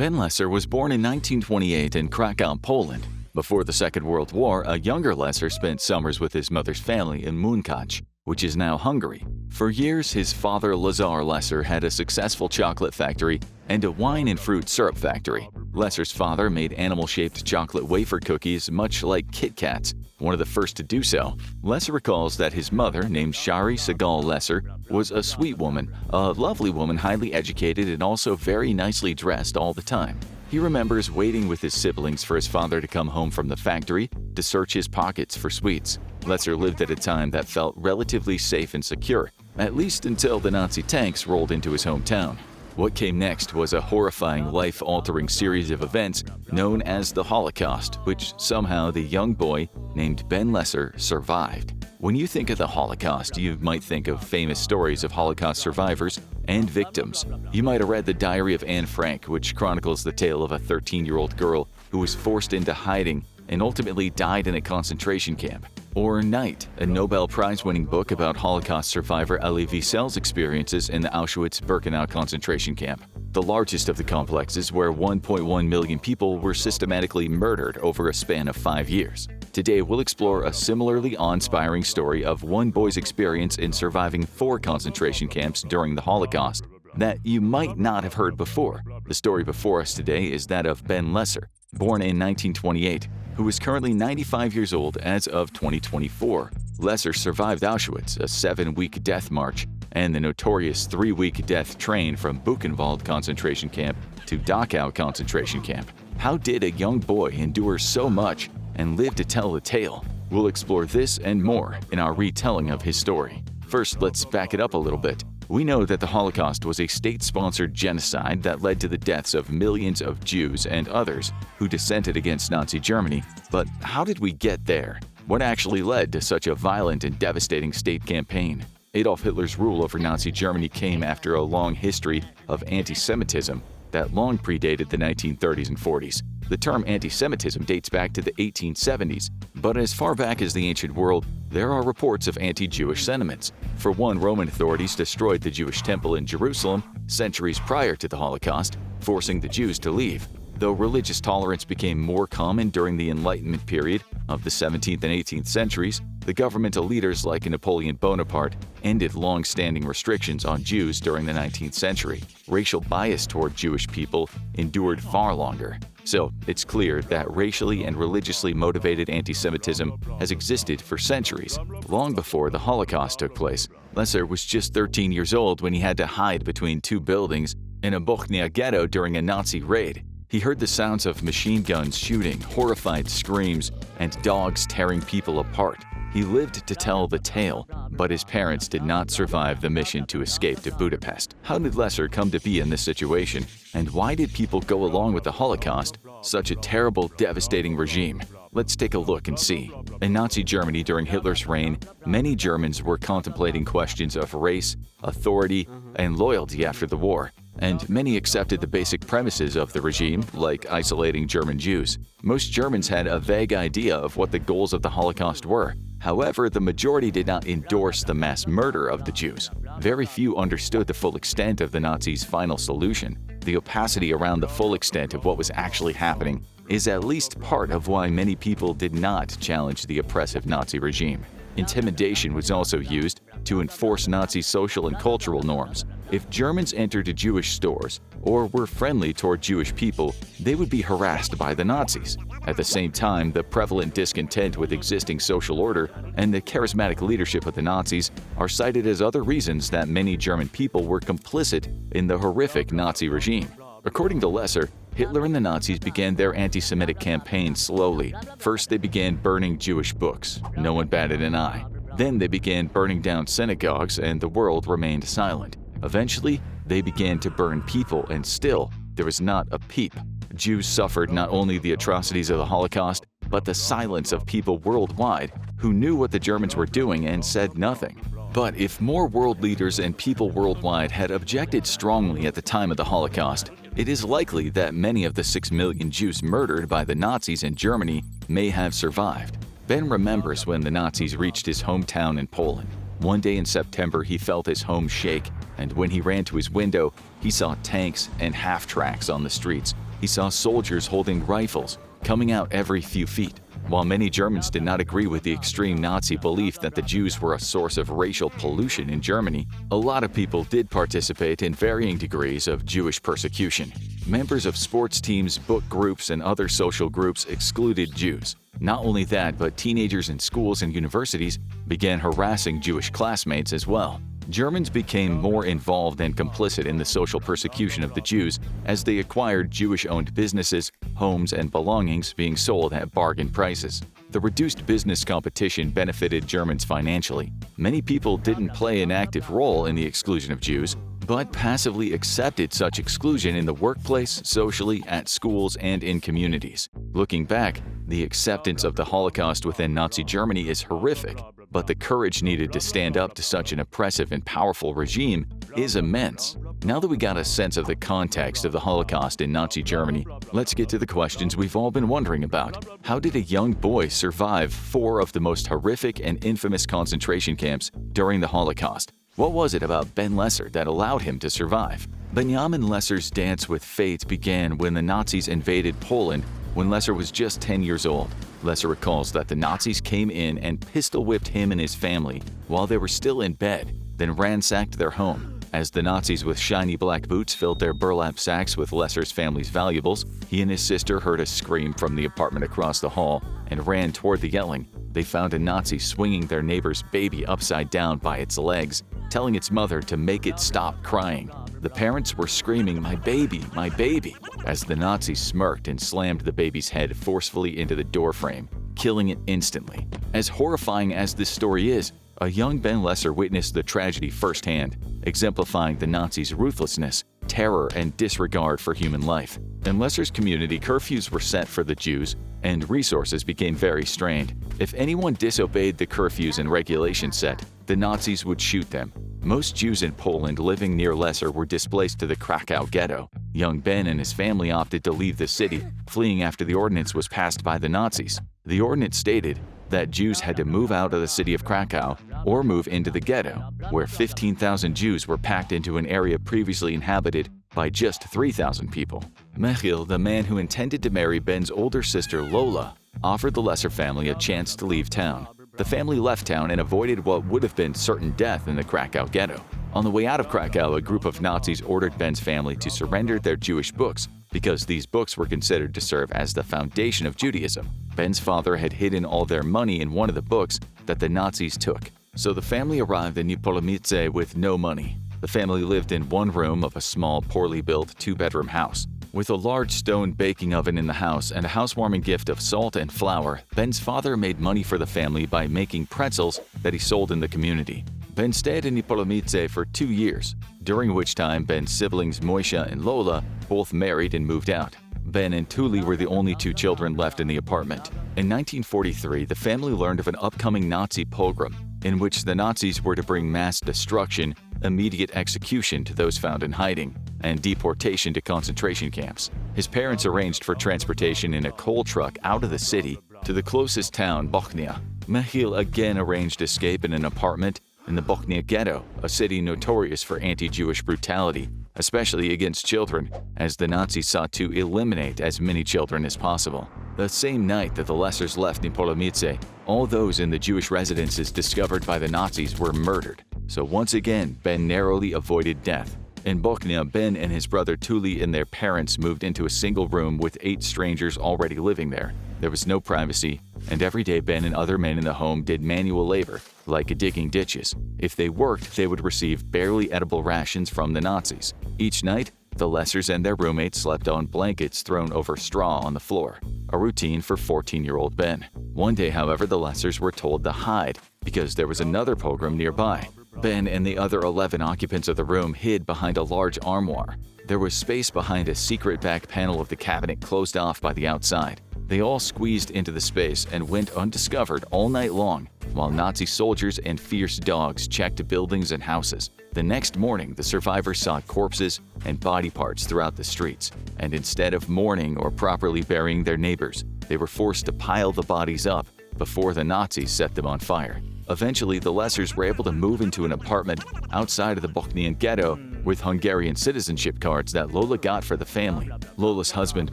Ben Lesser was born in 1928 in Krakow, Poland. Before the Second World War, a younger Lesser spent summers with his mother's family in Munkacs, which is now Hungary. For years, his father Lazar Lesser had a successful chocolate factory and a wine and fruit syrup factory. Lesser's father made animal-shaped chocolate wafer cookies much like Kit Kats, one of the first to do so. Lesser recalls that his mother, named Shari Segal Lesser, was a sweet woman, a lovely woman, highly educated and also very nicely dressed all the time. He remembers waiting with his siblings for his father to come home from the factory to search his pockets for sweets. Lesser lived at a time that felt relatively safe and secure, at least until the Nazi tanks rolled into his hometown. What came next was a horrifying, life-altering series of events known as the Holocaust, which somehow the young boy named Ben Lesser survived. When you think of the Holocaust, you might think of famous stories of Holocaust survivors and victims. You might have read The Diary of Anne Frank, which chronicles the tale of a 13-year-old girl who was forced into hiding and ultimately died in a concentration camp. Or Night, a Nobel Prize-winning book about Holocaust survivor Elie Wiesel's experiences in the Auschwitz-Birkenau concentration camp, the largest of the complexes where 1.1 million people were systematically murdered over a span of 5 years. Today, we'll explore a similarly awe-inspiring story of one boy's experience in surviving 4 concentration camps during the Holocaust that you might not have heard before. The story before us today is that of Ben Lesser, born in 1928, who is currently 95 years old as of 2024. Lesser survived Auschwitz, a 7-week death march, and the notorious 3-week death train from Buchenwald concentration camp to Dachau concentration camp. How did a young boy endure so much and live to tell the tale? We'll explore this and more in our retelling of his story. First, let's back it up a little bit. We know that the Holocaust was a state-sponsored genocide that led to the deaths of millions of Jews and others who dissented against Nazi Germany. But how did we get there? What actually led to such a violent and devastating state campaign? Adolf Hitler's rule over Nazi Germany came after a long history of anti-Semitism that long predated the 1930s and 40s. The term anti-Semitism dates back to the 1870s, but as far back as the ancient world, there are reports of anti-Jewish sentiments. For one, Roman authorities destroyed the Jewish temple in Jerusalem centuries prior to the Holocaust, forcing the Jews to leave. Though religious tolerance became more common during the Enlightenment period of the 17th and 18th centuries, the governmental leaders like Napoleon Bonaparte ended long-standing restrictions on Jews during the 19th century. Racial bias toward Jewish people endured far longer. So, it's clear that racially and religiously motivated anti-Semitism has existed for centuries, long before the Holocaust took place. Lesser was just 13 years old when he had to hide between 2 buildings in a Bochnia ghetto during a Nazi raid. He heard the sounds of machine guns shooting, horrified screams, and dogs tearing people apart. He lived to tell the tale, but his parents did not survive the mission to escape to Budapest. How did Lesser come to be in this situation, and why did people go along with the Holocaust, such a terrible, devastating regime? Let's take a look and see. In Nazi Germany during Hitler's reign, many Germans were contemplating questions of race, authority, and loyalty after the war, and many accepted the basic premises of the regime, like isolating German Jews. Most Germans had a vague idea of what the goals of the Holocaust were. However, the majority did not endorse the mass murder of the Jews. Very few understood the full extent of the Nazis' final solution. The opacity around the full extent of what was actually happening is at least part of why many people did not challenge the oppressive Nazi regime. Intimidation was also used to enforce Nazi social and cultural norms. If Germans entered Jewish stores or were friendly toward Jewish people, they would be harassed by the Nazis. At the same time, the prevalent discontent with existing social order and the charismatic leadership of the Nazis are cited as other reasons that many German people were complicit in the horrific Nazi regime. According to Lesser, Hitler and the Nazis began their anti-Semitic campaign slowly. First, they began burning Jewish books. No one batted an eye. Then they began burning down synagogues, and the world remained silent. Eventually, they began to burn people, and still, there was not a peep. Jews suffered not only the atrocities of the Holocaust, but the silence of people worldwide who knew what the Germans were doing and said nothing. But if more world leaders and people worldwide had objected strongly at the time of the Holocaust, it is likely that many of the 6 million Jews murdered by the Nazis in Germany may have survived. Ben remembers when the Nazis reached his hometown in Poland. One day in September, he felt his home shake And when he ran to his window, he saw tanks and half-tracks on the streets. He saw soldiers holding rifles coming out every few feet. While many Germans did not agree with the extreme Nazi belief that the Jews were a source of racial pollution in Germany, a lot of people did participate in varying degrees of Jewish persecution. Members of sports teams, book groups, and other social groups excluded Jews. Not only that, but teenagers in schools and universities began harassing Jewish classmates as well. Germans became more involved and complicit in the social persecution of the Jews as they acquired Jewish-owned businesses, homes, and belongings being sold at bargain prices. The reduced business competition benefited Germans financially. Many people didn't play an active role in the exclusion of Jews, but passively accepted such exclusion in the workplace, socially, at schools, and in communities. Looking back, the acceptance of the Holocaust within Nazi Germany is horrific, but the courage needed to stand up to such an oppressive and powerful regime is immense. Now that we got a sense of the context of the Holocaust in Nazi Germany, let's get to the questions we've all been wondering about. How did a young boy survive 4 of the most horrific and infamous concentration camps during the Holocaust? What was it about Ben Lesser that allowed him to survive? Benjamin Lesser's dance with fate began when the Nazis invaded Poland when Lesser was just 10 years old. Lesser recalls that the Nazis came in and pistol-whipped him and his family while they were still in bed, then ransacked their home. As the Nazis with shiny black boots filled their burlap sacks with Lesser's family's valuables, he and his sister heard a scream from the apartment across the hall and ran toward the yelling. They found a Nazi swinging their neighbor's baby upside down by its legs, telling its mother to make it stop crying. The parents were screaming, "My baby, my baby," as the Nazis smirked and slammed the baby's head forcefully into the doorframe, killing it instantly. As horrifying as this story is, a young Ben Lesser witnessed the tragedy firsthand, exemplifying the Nazis' ruthlessness, terror, and disregard for human life. In Lesser's community, curfews were set for the Jews, and resources became very strained. If anyone disobeyed the curfews and regulations set, the Nazis would shoot them. Most Jews in Poland living near Lesser were displaced to the Krakow ghetto. Young Ben and his family opted to leave the city, fleeing after the ordinance was passed by the Nazis. The ordinance stated that Jews had to move out of the city of Krakow or move into the ghetto, where 15,000 Jews were packed into an area previously inhabited by just 3,000 people. Michiel, the man who intended to marry Ben's older sister Lola, offered the Lesser family a chance to leave town. The family left town and avoided what would have been certain death in the Krakow ghetto. On the way out of Krakow, a group of Nazis ordered Ben's family to surrender their Jewish books because these books were considered to serve as the foundation of Judaism. Ben's father had hidden all their money in one of the books that the Nazis took, so the family arrived in Niepołomice with no money. The family lived in one room of a small, poorly built 2-bedroom house. With a large stone baking oven in the house and a housewarming gift of salt and flour, Ben's father made money for the family by making pretzels that he sold in the community. Ben stayed in Niepołomice for 2 years, during which time Ben's siblings Moisha and Lola both married and moved out. Ben and Tuli were the only 2 children left in the apartment. In 1943, the family learned of an upcoming Nazi pogrom, in which the Nazis were to bring mass destruction, immediate execution to those found in hiding, and deportation to concentration camps. His parents arranged for transportation in a coal truck out of the city to the closest town, Bochnia. Michiel again arranged escape in an apartment in the Bochnia ghetto, a city notorious for anti-Jewish brutality, especially against children, as the Nazis sought to eliminate as many children as possible. The same night that the Lessers left Niepołomice, all those in the Jewish residences discovered by the Nazis were murdered. So once again, Ben narrowly avoided death. In Bochnia, Ben and his brother Tuli and their parents moved into a single room with 8 strangers already living there. There was no privacy, and every day Ben and other men in the home did manual labor, like digging ditches. If they worked, they would receive barely edible rations from the Nazis. Each night, the Lessers and their roommates slept on blankets thrown over straw on the floor, a routine for 14-year-old Ben. One day, however, the Lessers were told to hide because there was another pogrom nearby. Ben and the other 11 occupants of the room hid behind a large armoire. There was space behind a secret back panel of the cabinet closed off by the outside. They all squeezed into the space and went undiscovered all night long, while Nazi soldiers and fierce dogs checked buildings and houses. The next morning, the survivors saw corpses and body parts throughout the streets, and instead of mourning or properly burying their neighbors, they were forced to pile the bodies up before the Nazis set them on fire. Eventually, the Lessers were able to move into an apartment outside of the Bochnian ghetto with Hungarian citizenship cards that Lola got for the family. Lola's husband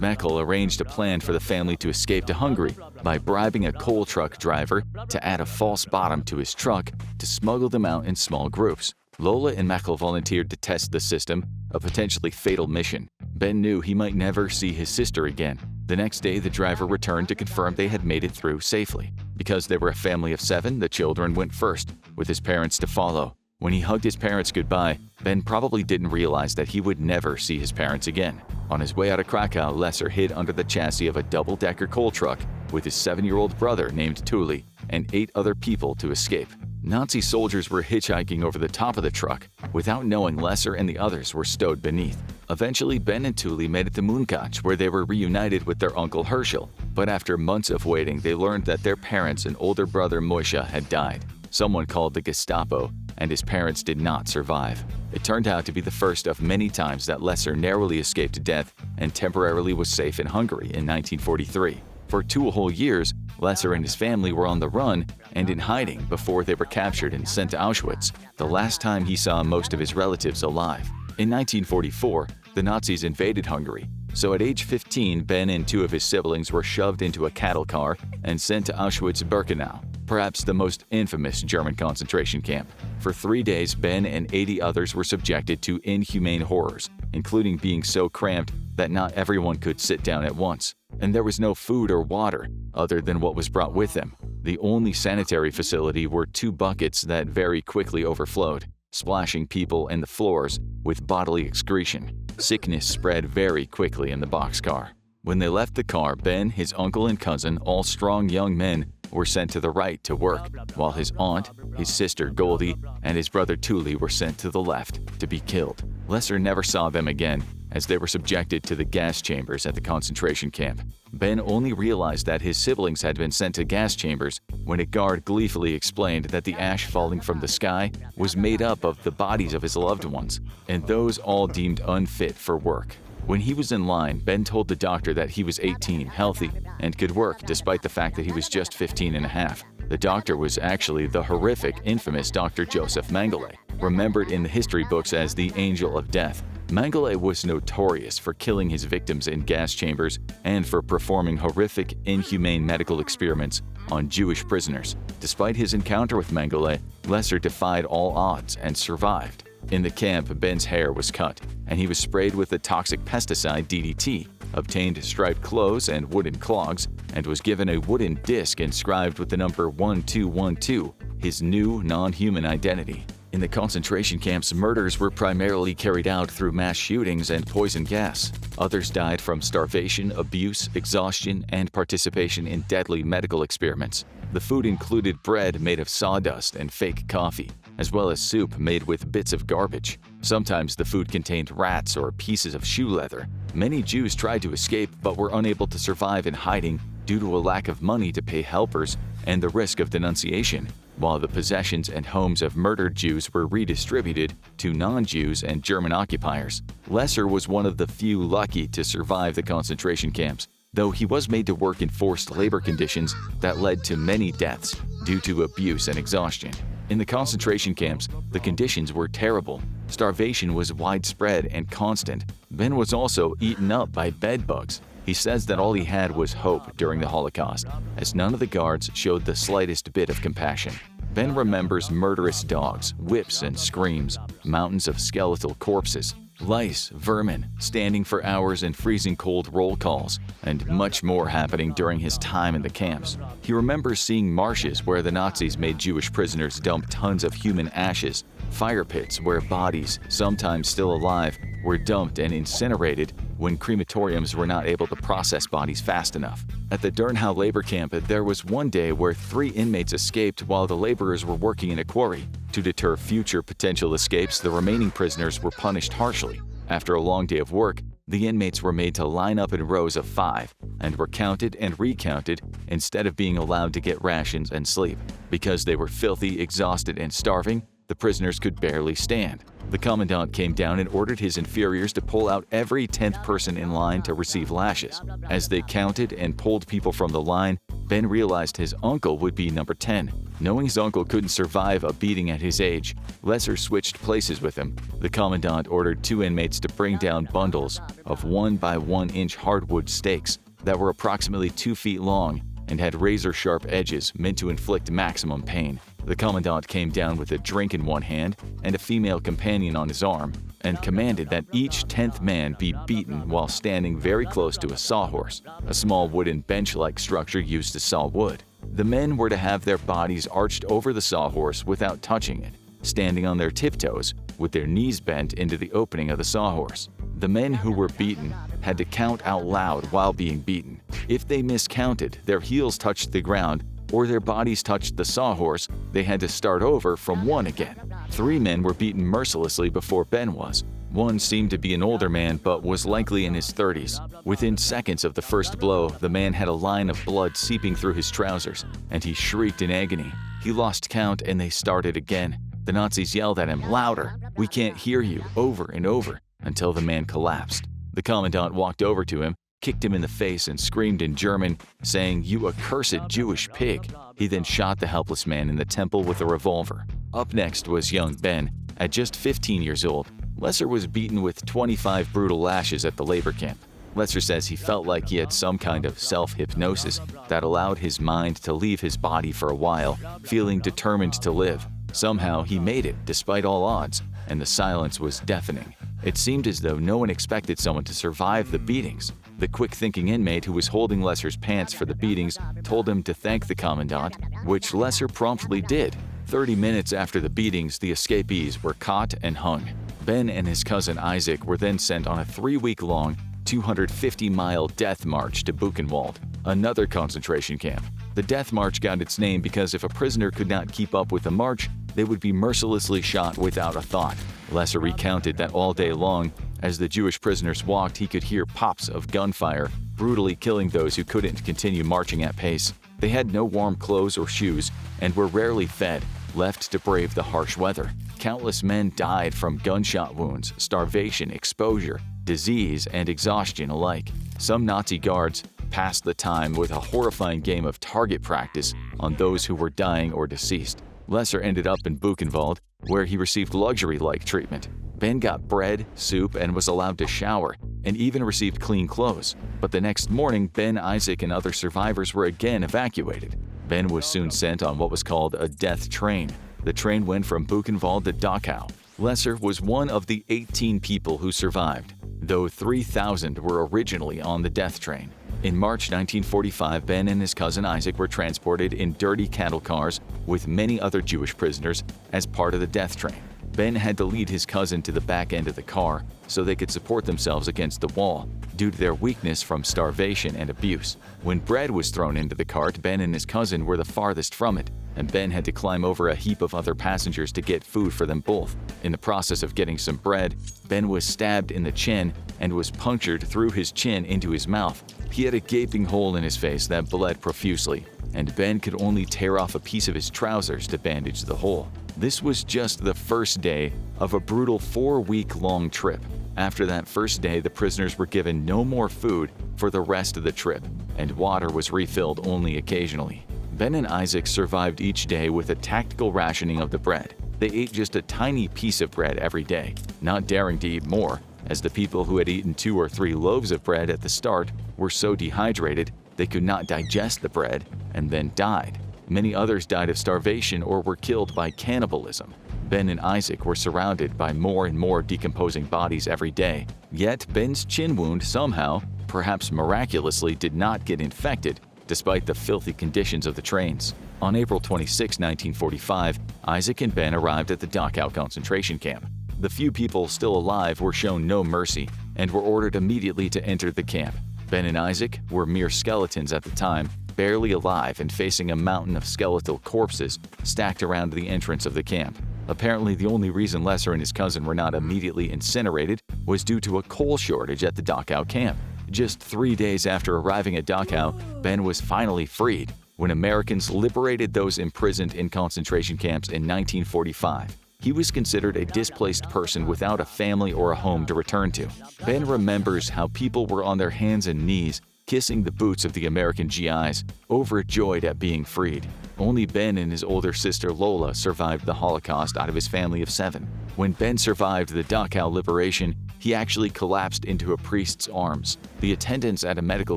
Mekkel arranged a plan for the family to escape to Hungary by bribing a coal truck driver to add a false bottom to his truck to smuggle them out in small groups. Lola and Mekkel volunteered to test the system, a potentially fatal mission. Ben knew he might never see his sister again. The next day, the driver returned to confirm they had made it through safely. Because they were a family of 7, the children went first, with his parents to follow. When he hugged his parents goodbye, Ben probably didn't realize that he would never see his parents again. On his way out of Krakow, Lesser hid under the chassis of a double-decker coal truck with his 7-year-old brother named Tuli and 8 other people to escape. Nazi soldiers were hitchhiking over the top of the truck without knowing Lesser and the others were stowed beneath. Eventually, Ben and Tuli made it to Munkac, where they were reunited with their uncle Herschel. But after months of waiting, they learned that their parents and older brother Moisha had died. Someone called the Gestapo, and his parents did not survive. It turned out to be the first of many times that Lesser narrowly escaped death and temporarily was safe in Hungary in 1943. For 2 whole years, Lesser and his family were on the run and in hiding before they were captured and sent to Auschwitz, the last time he saw most of his relatives alive. In 1944, the Nazis invaded Hungary, so at age 15, Ben and 2 of his siblings were shoved into a cattle car and sent to Auschwitz-Birkenau, perhaps the most infamous German concentration camp. For 3 days, Ben and 80 others were subjected to inhumane horrors, including being so cramped that not everyone could sit down at once. And there was no food or water other than what was brought with them. The only sanitary facility were 2 buckets that very quickly overflowed, splashing people and the floors with bodily excretion. Sickness spread very quickly in the boxcar. When they left the car, Ben, his uncle and cousin, all strong young men, were sent to the right to work, while his aunt, his sister Goldie, and his brother Tuli were sent to the left to be killed. Lesser never saw them again, as they were subjected to the gas chambers at the concentration camp. Ben only realized that his siblings had been sent to gas chambers when a guard gleefully explained that the ash falling from the sky was made up of the bodies of his loved ones, and those all deemed unfit for work. When he was in line, Ben told the doctor that he was 18, healthy, and could work despite the fact that he was just 15 and a half. The doctor was actually the horrific, infamous Dr. Joseph Mengele, remembered in the history books as the Angel of Death. Mengele was notorious for killing his victims in gas chambers and for performing horrific, inhumane medical experiments on Jewish prisoners. Despite his encounter with Mengele, Lesser defied all odds and survived. In the camp, Ben's hair was cut, and he was sprayed with the toxic pesticide DDT, obtained striped clothes and wooden clogs, and was given a wooden disc inscribed with the number 1212, his new non-human identity. In the concentration camps, murders were primarily carried out through mass shootings and poison gas. Others died from starvation, abuse, exhaustion, and participation in deadly medical experiments. The food included bread made of sawdust and fake coffee, as well as soup made with bits of garbage. Sometimes the food contained rats or pieces of shoe leather. Many Jews tried to escape but were unable to survive in hiding due to a lack of money to pay helpers and the risk of denunciation, while the possessions and homes of murdered Jews were redistributed to non-Jews and German occupiers. Lesser was one of the few lucky to survive the concentration camps, though he was made to work in forced labor conditions that led to many deaths due to abuse and exhaustion. In the concentration camps, the conditions were terrible. Starvation was widespread and constant. Ben was also eaten up by bed bugs. He says that all he had was hope during the Holocaust, as none of the guards showed the slightest bit of compassion. Ben remembers murderous dogs, whips and screams, mountains of skeletal corpses, lice, vermin, standing for hours in freezing cold roll calls, and much more happening during his time in the camps. He remembers seeing marshes where the Nazis made Jewish prisoners dump tons of human ashes, fire pits where bodies, sometimes still alive, were dumped and incinerated when crematoriums were not able to process bodies fast enough. At the Dernhau labor camp, there was one day where 3 inmates escaped while the laborers were working in a quarry. To deter future potential escapes, the remaining prisoners were punished harshly. After a long day of work, the inmates were made to line up in rows of 5 and were counted and recounted instead of being allowed to get rations and sleep. Because they were filthy, exhausted, and starving, the prisoners could barely stand. The commandant came down and ordered his inferiors to pull out every 10th person in line to receive lashes. As they counted and pulled people from the line, Ben realized his uncle would be number 10. Knowing his uncle couldn't survive a beating at his age, Lesser switched places with him. The commandant ordered 2 inmates to bring down bundles of 1 by 1 inch hardwood stakes that were approximately 2 feet long and had razor-sharp edges meant to inflict maximum pain. The commandant came down with a drink in one hand and a female companion on his arm, and commanded that each 10th man be beaten while standing very close to a sawhorse, a small wooden bench-like structure used to saw wood. The men were to have their bodies arched over the sawhorse without touching it, standing on their tiptoes with their knees bent into the opening of the sawhorse. The men who were beaten had to count out loud while being beaten. If they miscounted, their heels touched the ground, or their bodies touched the sawhorse, they had to start over from 1 again. 3 men were beaten mercilessly before Ben was. One seemed to be an older man but was likely in his 30s. Within seconds of the first blow, the man had a line of blood seeping through his trousers, and he shrieked in agony. He lost count and they started again. The Nazis yelled at him, "Louder! We can't hear you," over and over, until the man collapsed. The commandant walked over to him, kicked him in the face, and screamed in German, saying, "You accursed Jewish pig." He then shot the helpless man in the temple with a revolver. Up next was young Ben. At just 15 years old, Lesser was beaten with 25 brutal lashes at the labor camp. Lesser says he felt like he had some kind of self-hypnosis that allowed his mind to leave his body for a while, feeling determined to live. Somehow he made it, despite all odds, and the silence was deafening. It seemed as though no one expected someone to survive the beatings. The quick-thinking inmate who was holding Lesser's pants for the beatings told him to thank the commandant, which Lesser promptly did. 30 minutes after the beatings, the escapees were caught and hung. Ben and his cousin Isaac were then sent on a 3-week-long, 250-mile death march to Buchenwald, another concentration camp. The death march got its name because if a prisoner could not keep up with the march, they would be mercilessly shot without a thought. Lesser recounted that all day long, as the Jewish prisoners walked, he could hear pops of gunfire, brutally killing those who couldn't continue marching at pace. They had no warm clothes or shoes and were rarely fed, left to brave the harsh weather. Countless men died from gunshot wounds, starvation, exposure, disease, and exhaustion alike. Some Nazi guards passed the time with a horrifying game of target practice on those who were dying or deceased. Lesser ended up in Buchenwald, where he received luxury-like treatment. Ben got bread, soup, and was allowed to shower, and even received clean clothes. But the next morning, Ben, Isaac, and other survivors were again evacuated. Ben was soon sent on what was called a death train. The train went from Buchenwald to Dachau. Lesser was one of the 18 people who survived, though 3,000 were originally on the death train. In March 1945, Ben and his cousin Isaac were transported in dirty cattle cars with many other Jewish prisoners as part of the death train. Ben had to lead his cousin to the back end of the car so they could support themselves against the wall due to their weakness from starvation and abuse. When bread was thrown into the cart, Ben and his cousin were the farthest from it, and Ben had to climb over a heap of other passengers to get food for them both. In the process of getting some bread, Ben was stabbed in the chin and was punctured through his chin into his mouth. He had a gaping hole in his face that bled profusely, and Ben could only tear off a piece of his trousers to bandage the hole. This was just the first day of a brutal 4-week-long trip. After that first day, the prisoners were given no more food for the rest of the trip, and water was refilled only occasionally. Ben and Isaac survived each day with a tactical rationing of the bread. They ate just a tiny piece of bread every day, not daring to eat more, as the people who had eaten 2 or 3 loaves of bread at the start were so dehydrated they could not digest the bread and then died. Many others died of starvation or were killed by cannibalism. Ben and Isaac were surrounded by more and more decomposing bodies every day. Yet Ben's chin wound somehow, perhaps miraculously, did not get infected, despite the filthy conditions of the trains. On April 26, 1945, Isaac and Ben arrived at the Dachau concentration camp. The few people still alive were shown no mercy and were ordered immediately to enter the camp. Ben and Isaac were mere skeletons at the time, barely alive and facing a mountain of skeletal corpses stacked around the entrance of the camp. Apparently, the only reason Lesser and his cousin were not immediately incinerated was due to a coal shortage at the Dachau camp. Just 3 days after arriving at Dachau, Ben was finally freed when Americans liberated those imprisoned in concentration camps in 1945. He was considered a displaced person without a family or a home to return to. Ben remembers how people were on their hands and knees kissing the boots of the American GIs, overjoyed at being freed. Only Ben and his older sister Lola survived the Holocaust out of his family of 7. When Ben survived the Dachau liberation, he actually collapsed into a priest's arms. The attendants at a medical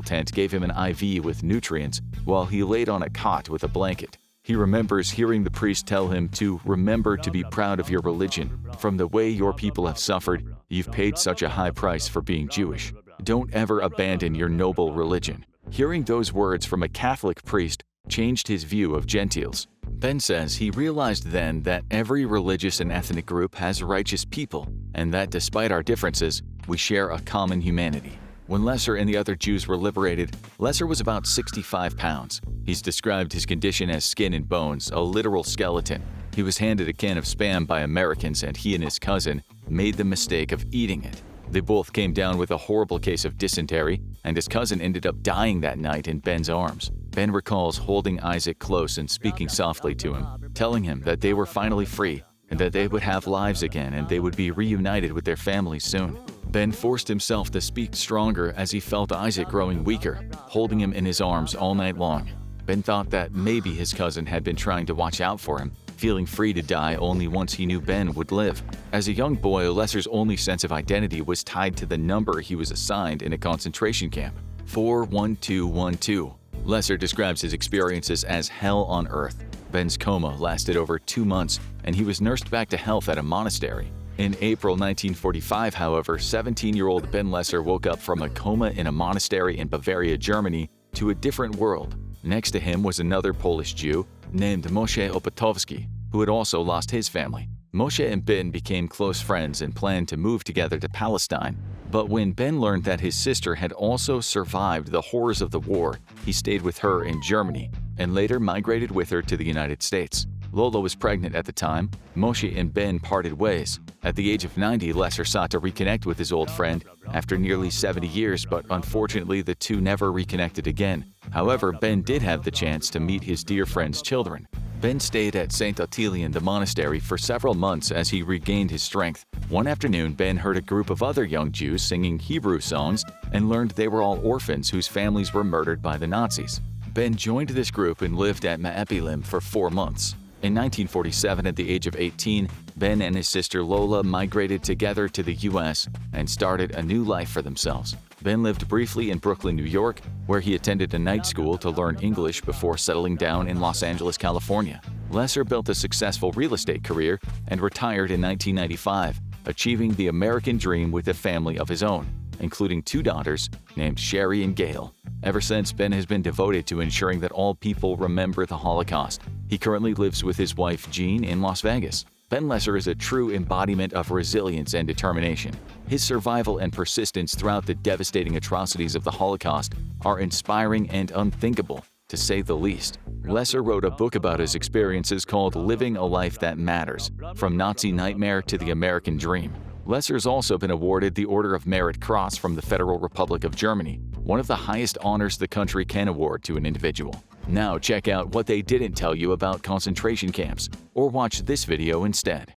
tent gave him an IV with nutrients while he laid on a cot with a blanket. He remembers hearing the priest tell him to remember to be proud of your religion. From the way your people have suffered, you've paid such a high price for being Jewish. Don't ever abandon your noble religion. Hearing those words from a Catholic priest changed his view of Gentiles. Ben says he realized then that every religious and ethnic group has righteous people, and that despite our differences, we share a common humanity. When Lesser and the other Jews were liberated, Lesser was about 65 pounds. He's described his condition as skin and bones, a literal skeleton. He was handed a can of Spam by Americans, and he and his cousin made the mistake of eating it. They both came down with a horrible case of dysentery, and his cousin ended up dying that night in Ben's arms. Ben recalls holding Isaac close and speaking softly to him, telling him that they were finally free and that they would have lives again and they would be reunited with their families soon. Ben forced himself to speak stronger as he felt Isaac growing weaker, holding him in his arms all night long. Ben thought that maybe his cousin had been trying to watch out for him, feeling free to die only once he knew Ben would live. As a young boy, Lesser's only sense of identity was tied to the number he was assigned in a concentration camp, 41212. Lesser describes his experiences as hell on earth. Ben's coma lasted over 2 months, and he was nursed back to health at a monastery. In April 1945, however, 17-year-old Ben Lesser woke up from a coma in a monastery in Bavaria, Germany, to a different world. Next to him was another Polish Jew named Moshe Opatowski, who had also lost his family. Moshe and Ben became close friends and planned to move together to Palestine. But when Ben learned that his sister had also survived the horrors of the war, he stayed with her in Germany and later migrated with her to the United States. Lola was pregnant at the time. Moshe and Ben parted ways. At the age of 90, Lesser sought to reconnect with his old friend after nearly 70 years, but unfortunately the two never reconnected again. However, Ben did have the chance to meet his dear friend's children. Ben stayed at St. Ottilian, the monastery, for several months as he regained his strength. One afternoon, Ben heard a group of other young Jews singing Hebrew songs and learned they were all orphans whose families were murdered by the Nazis. Ben joined this group and lived at Ma'epilim for 4 months. In 1947, at the age of 18, Ben and his sister Lola migrated together to the U.S. and started a new life for themselves. Ben lived briefly in Brooklyn, New York, where he attended a night school to learn English before settling down in Los Angeles, California. Lesser built a successful real estate career and retired in 1995, achieving the American dream with a family of his own, including 2 daughters named Sherry and Gail. Ever since, Ben has been devoted to ensuring that all people remember the Holocaust. He currently lives with his wife, Jean, in Las Vegas. Ben Lesser is a true embodiment of resilience and determination. His survival and persistence throughout the devastating atrocities of the Holocaust are inspiring and unthinkable, to say the least. Lesser wrote a book about his experiences called Living a Life That Matters, From Nazi Nightmare to the American Dream. Lesser's also been awarded the Order of Merit Cross from the Federal Republic of Germany, one of the highest honors the country can award to an individual. Now check out what they didn't tell you about concentration camps, or watch this video instead.